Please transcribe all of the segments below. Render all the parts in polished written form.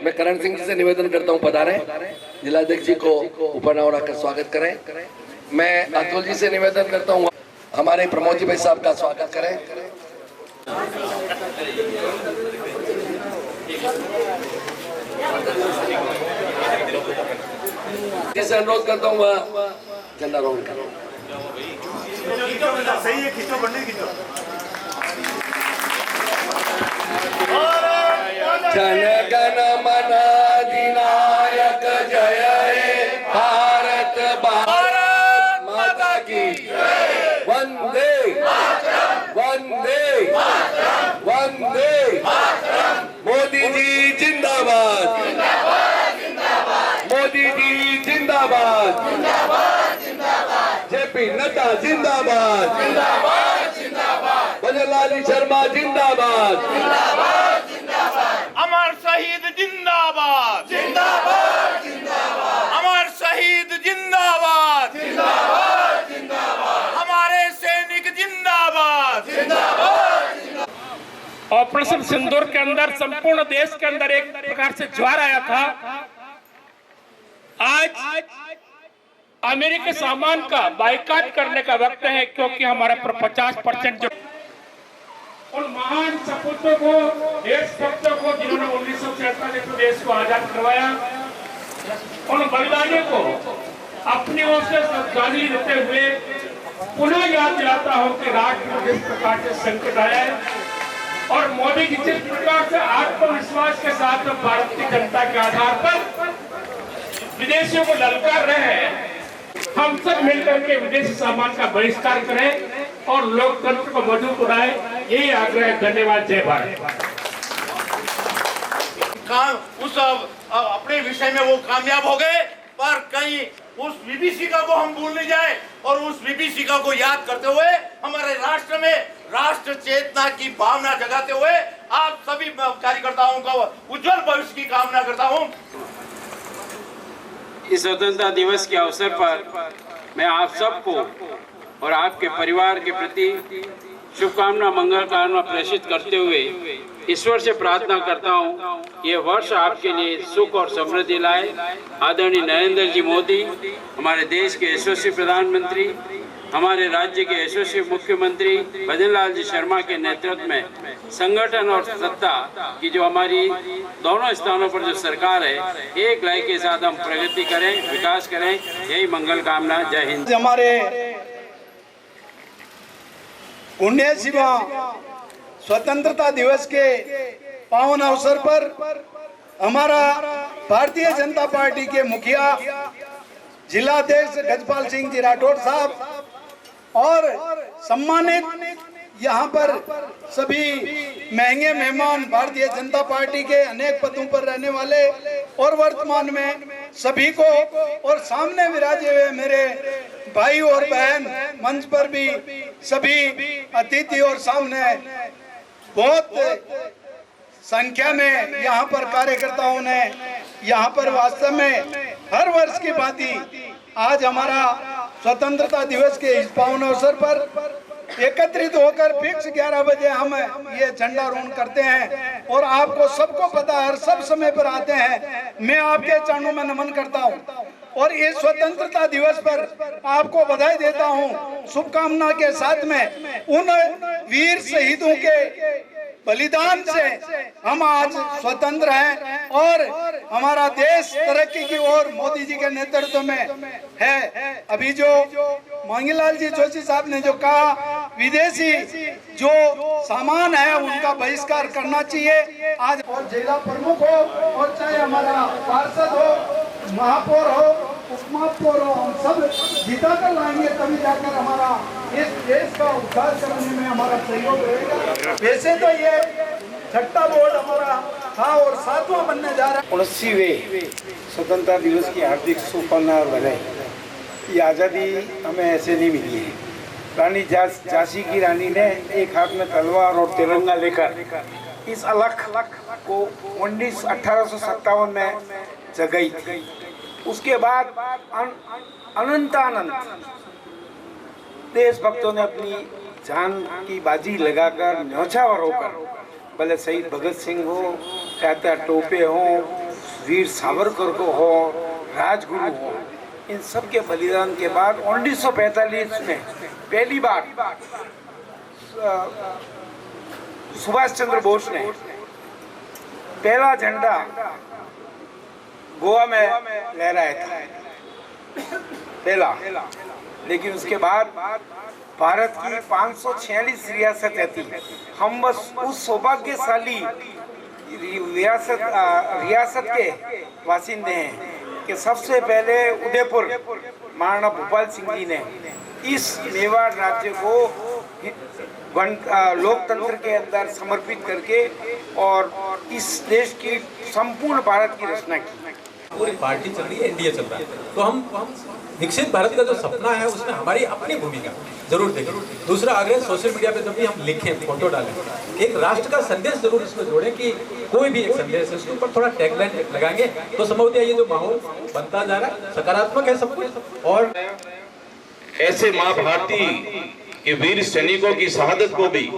मैं करण सिंह जी से निवेदन करता हूँ पधारें, जिलाध्यक्ष जी को ऊपर नाव रखकर स्वागत करें। मैं अतुल जी से निवेदन करता हूँ हमारे प्रमोद जी भाई साहब का स्वागत करें। जिसे अनुरोध करता हूँ वह झंडा रोहण करो। सही है, खींचो बंडी खींचो। जन गण मन अधिनायक जय हे भारत भारत माता की वंदे वंदे वंदे मोदी जी जिंदाबाद, मोदी जी जिंदाबाद, जेपी नड्डा जिंदाबाद, भजनलाल शर्मा जिंदाबाद, अमर शहीद जिंदाबाद, जिंदाबाद जिंदाबाद, अमर शहीद जिंदाबाद, जिंदाबाद जिंदाबाद, हमारे सैनिक जिंदाबाद, जिंदाबाद। ऑपरेशन सिंदूर के अंदर संपूर्ण देश के अंदर एक प्रकार से ज्वार आया था। आज अमेरिकी सामान का बाइकाट करने का वक्त है, क्योंकि हमारे पर 50% जो उन महान सपूतों को, देशभक्तों को, जिन्होंने 1947 में देश को आजाद करवाया, उन बलिदानियों को अपनी ओर से श्रद्धांजलि देते हुए पुनः याद दिलाता हूं कि राष्ट्र में जिस प्रकार से संकट आया है और मोदी जी जिस प्रकार से आत्मविश्वास के साथ भारतीय जनता के आधार पर विदेशियों को ललकार रहे हैं, हम सब मिलकर के विदेशी सामान का बहिष्कार करें और लोकतंत्र को मजबूत बनाए, यही आग्रह है। धन्यवाद। जय भारत। उस अपने विषय में वो कामयाब हो गए, पर कहीं उस विभीषिका को हम भूल नहीं जाए और उस विभीषिका को याद करते हुए हमारे राष्ट्र में राष्ट्र चेतना की भावना जगाते हुए आप सभी कार्यकर्ताओं का उज्जवल भविष्य की कामना करता हूँ। इस स्वतंत्रता दिवस के अवसर पर मैं आप सबको और आपके परिवार के प्रति शुभकामना, मंगल कामना प्रेषित करते हुए ईश्वर से प्रार्थना करता हूँ, ये वर्ष आपके लिए सुख और समृद्धि लाए। आदरणीय नरेंद्र जी मोदी, हमारे देश के यशस्वी प्रधानमंत्री, हमारे राज्य के यशस्वी मुख्यमंत्री भजनलाल जी शर्मा के नेतृत्व में संगठन और सत्ता की जो हमारी दोनों स्थानों पर जो सरकार है, एक लय के साथ हम प्रगति करें, विकास करें, यही मंगल कामना। जय हिंद। हमारे 19वां स्वतंत्रता दिवस के पावन अवसर पर हमारा भारतीय जनता पार्टी के मुखिया जिलाध्यक्ष गजपाल सिंह जी राठौड़ साहब और सम्मानित यहाँ पर सभी महंगे मेहमान, भारतीय जनता पार्टी के अनेक पदों पर रहने वाले और वर्तमान में सभी को, और सामने विराजे हुए मेरे भाई और बहन, मंच पर भी सभी अतिथि और सामने बहुत संख्या में यहाँ पर कार्यकर्ताओं ने यहाँ पर वास्तव में हर वर्ष की भांति आज हमारा स्वतंत्रता दिवस के इस पावन अवसर पर एकत्रित होकर फिक्स 11 बजे हम ये झंडारोहण करते हैं और आपको सबको पता है, सब समय पर आते हैं। मैं आपके चरणों में नमन करता हूँ और इस स्वतंत्रता दिवस पर आपको बधाई देता हूँ। शुभकामना के साथ में उन वीर शहीदों के बलिदान से हम आज स्वतंत्र हैं और हमारा देश तरक्की की ओर मोदी जी के नेतृत्व में है। अभी जो मांगीलाल जी जोशी साहब ने जो कहा, विदेशी जो सामान है उनका बहिष्कार करना चाहिए आज। और जिला प्रमुख हो और चाहे हमारा पार्षद हो, महापौर हो, उपमहापौर हो, हम सब जीता कर लाएंगे, तभी जाकर हमारा इस देश का उद्धार करने में हमारा सहयोग रहेगा। वैसे तो ये छठा बोर्ड हमारा था और 7वां बनने जा रहा है। 79वें स्वतंत्रता दिवस की हार्दिक शुभकामनाएं और बधाई। ये आज़ादी हमें ऐसे नहीं मिली है। रानी झांसी की रानी ने एक हाथ में तलवार और तिरंगा लेकर इस अलख को 1857 में जगाई थी। उसके बाद अनंत देशभक्तों ने अपनी जान की बाजी लगाकर न्यौछावर होकर, भले शहीद भगत सिंह हो, चाहे टोपे हो, वीर सावरकर को हो, राजगुरु हो, इन सब के बलिदान के बाद 1945 में पहली बार सुभाष चंद्र बोस ने पहला झंडा गोवा में लहराया था, पहला। लेकिन उसके बाद भारत की 546 रियासतें थी। हम बस उस सौभाग्यशाली रियासत के वासिंदे हैं कि सबसे पहले उदयपुर महाराणा भोपाल सिंह जी ने इस मेवाड़ राज्य को लोकतंत्र के अंदर समर्पित करके और इस देश की संपूर्ण भारत की रचना की। पूरी पार्टी चल रही है, एनडीए चल रहा है, तो हम विकसित भारत का जो सपना है उसमें हमारी अपनी भूमिका जरूर देखें। दूसरा आग्रह, सोशल मीडिया पे जब भी हम लिखें, फोटो डालें, एक राष्ट्र का संदेश जरूर इसमें जोड़ें कि कोई भी एक संदेश है, उसके ऊपर थोड़ा टैगलाइन लगाएंगे तो संभवतः ये जो माहौल बनता जा रहा है सकारात्मक है सब कुछ। और ऐसे माँ भारती के वीर सैनिकों की शहादत को भी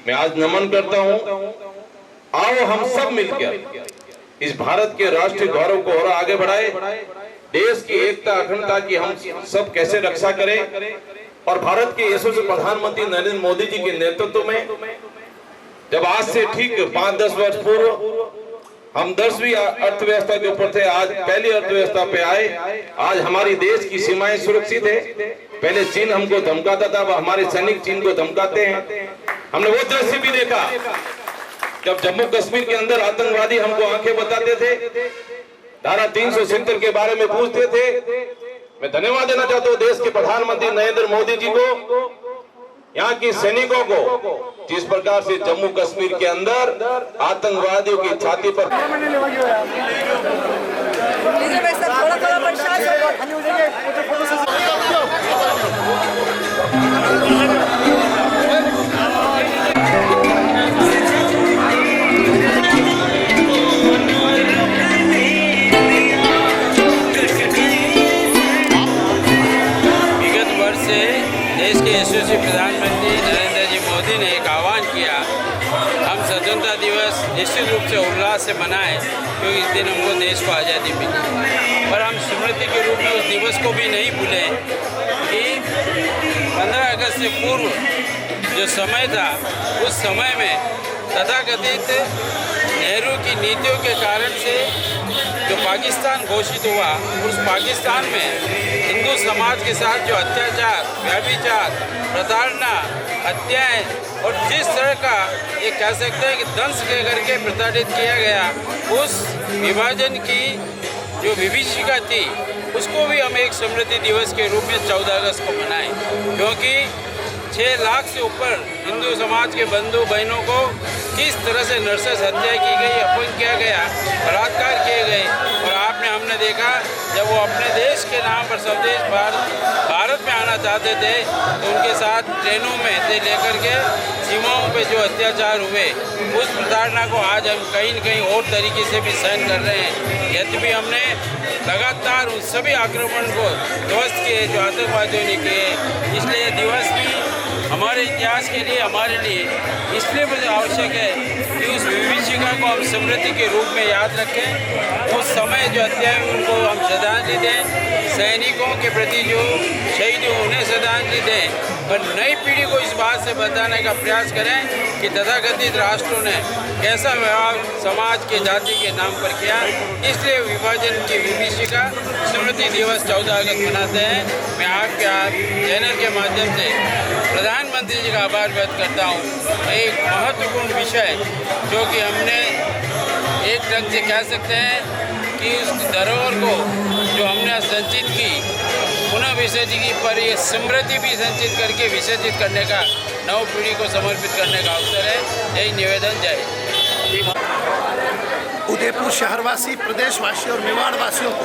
मैं आज नमन करता हूँ। आओ हम सब मिलकर इस भारत के राष्ट्रीय गौरव को और आगे बढ़ाए, देश की एकता अखंडता की हम सब कैसे रक्षा करें और भारत के यशस्वी प्रधानमंत्री नरेंद्र मोदी जी के नेतृत्व में जब आज से ठीक 5-10 वर्ष पूर्व हम 10वीं अर्थव्यवस्था के ऊपर थे, आज पहली अर्थव्यवस्था पे आए। आज हमारी देश की सीमाएं सुरक्षित है। पहले चीन हमको धमकाता था, अब हमारे सैनिक चीन को धमकाते हैं। हमने वो दृश्य भी देखा जब जम्मू कश्मीर के अंदर आतंकवादी हमको आंखें बताते थे, धारा 370 के बारे में पूछते थे। मैं धन्यवाद देना चाहता हूँ देश के प्रधानमंत्री नरेंद्र मोदी जी को, यहाँ के सैनिकों को, जिस प्रकार से जम्मू कश्मीर के अंदर आतंकवादियों की छाती पर देश के यशस्वी प्रधानमंत्री नरेंद्र जी मोदी ने एक आह्वान किया, हम स्वतंत्रता दिवस निश्चित रूप से उल्लास से मनाएं क्योंकि इस दिन हमको देश को आज़ादी मिली। पर हम स्मृति के रूप में उस दिवस को भी नहीं भूलें कि 15 अगस्त से पूर्व जो समय था, उस समय में तथाकथित नेहरू की नीतियों के कारण से जो पाकिस्तान घोषित हुआ, उस पाकिस्तान में हिंदू समाज के साथ जो अत्याचार, व्यभिचार, प्रताड़ना, हत्याएं और जिस तरह का ये कह सकते हैं कि दंश करके प्रताड़ित किया गया, उस विभाजन की जो विभीषिका थी उसको भी हम एक स्मृति दिवस के रूप में 14 अगस्त को मनाएं, क्योंकि 6 लाख से ऊपर हिंदू समाज के बंधु बहनों को किस तरह से नरसंस हत्या की गई, अपहरण किया गया, बलात्कार किए गए। और हमने देखा जब वो अपने देश के नाम पर स्वदेश भारत में आना चाहते थे तो उनके साथ ट्रेनों में से लेकर के सीमाओं पे जो अत्याचार हुए, उस प्रताड़ना को आज हम कहीं न कहीं और तरीके से भी सहन कर रहे हैं। यद्यपि हमने लगातार उन सभी आक्रमण को ध्वस्त किए जो आतंकवादियों ने किए। इसलिए दिवस भी हमारे इतिहास के लिए, हमारे लिए इसलिए मुझे आवश्यक है कि उस विभीषिका को हम स्मृति के रूप में याद रखें। उस समय जो हत्याएं उनको हम श्रद्धांजलि दें, सैनिकों के प्रति जो शहीद हुए उन्हें श्रद्धांजलि दें, और नई पीढ़ी को इस बात से बताने का प्रयास करें कि तथाकथित राष्ट्रों ने कैसा व्यवहार समाज के जाति के नाम पर किया। इसलिए विभाजन की विभीषिका स्मृति दिवस 14 अगस्त मनाते हैं। मैं आपके चैनल के माध्यम से प्रधानमंत्री जी का आभार व्यक्त करता हूँ। एक महत्वपूर्ण विषय जो कि हमने एक ढंग से कह सकते हैं कि उस धरोहर को जो हमने संचित की, पुनः विसर्जित की, पर ये स्मृति भी संचित करके विसर्जित करने का नव पीढ़ी को समर्पित करने का अवसर है। यही निवेदन। जय। उदयपुर शहरवासी, प्रदेशवासी और मेवाड़ वासियों को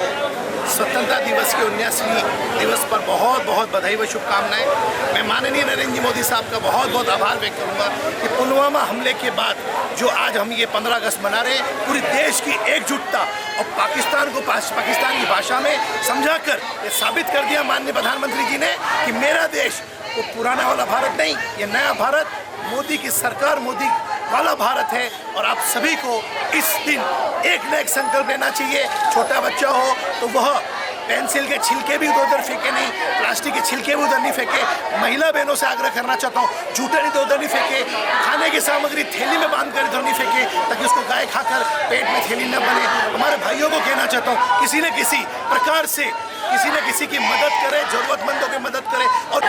स्वतंत्रता दिवस के 19वीं दिवस पर बहुत बहुत बधाई व शुभकामनाएं। मैं माननीय नरेंद्र मोदी साहब का बहुत बहुत आभार व्यक्त करूंगा कि पुलवामा हमले के बाद जो आज हम ये 15 अगस्त मना रहे हैं, पूरी देश की एकजुटता और पाकिस्तान को पाकिस्तान की भाषा में समझाकर ये साबित कर दिया माननीय प्रधानमंत्री जी ने कि मेरा देश वो पुराना वाला भारत नहीं, ये नया भारत, मोदी की सरकार, मोदी वाला भारत है। और आप सभी को इस दिन एक न एक संकल्प लेना चाहिए। छोटा बच्चा हो तो वह पेंसिल के छिलके भी इधर उधर फेंके नहीं, प्लास्टिक के छिलके भी उधर नहीं फेंके। महिला बहनों से आग्रह करना चाहता हूँ, जूठे इधर उधर नहीं फेंके, खाने की सामग्री थैली में बांध कर इधर नहीं फेंके ताकि उसको गाय खाकर पेट में थैली न बने। हमारे भाइयों को कहना चाहता हूँ, किसी न किसी प्रकार से किसी न किसी की मदद करें, जरूरतमंदों की मदद करें। और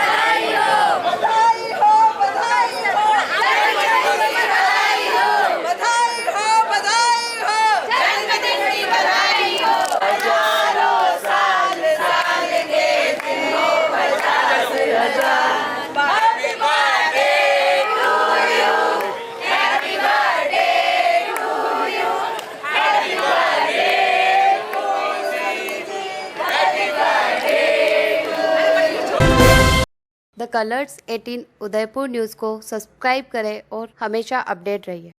द कलर्स 18 उदयपुर न्यूज़ को सब्सक्राइब करें और हमेशा अपडेट रहिए।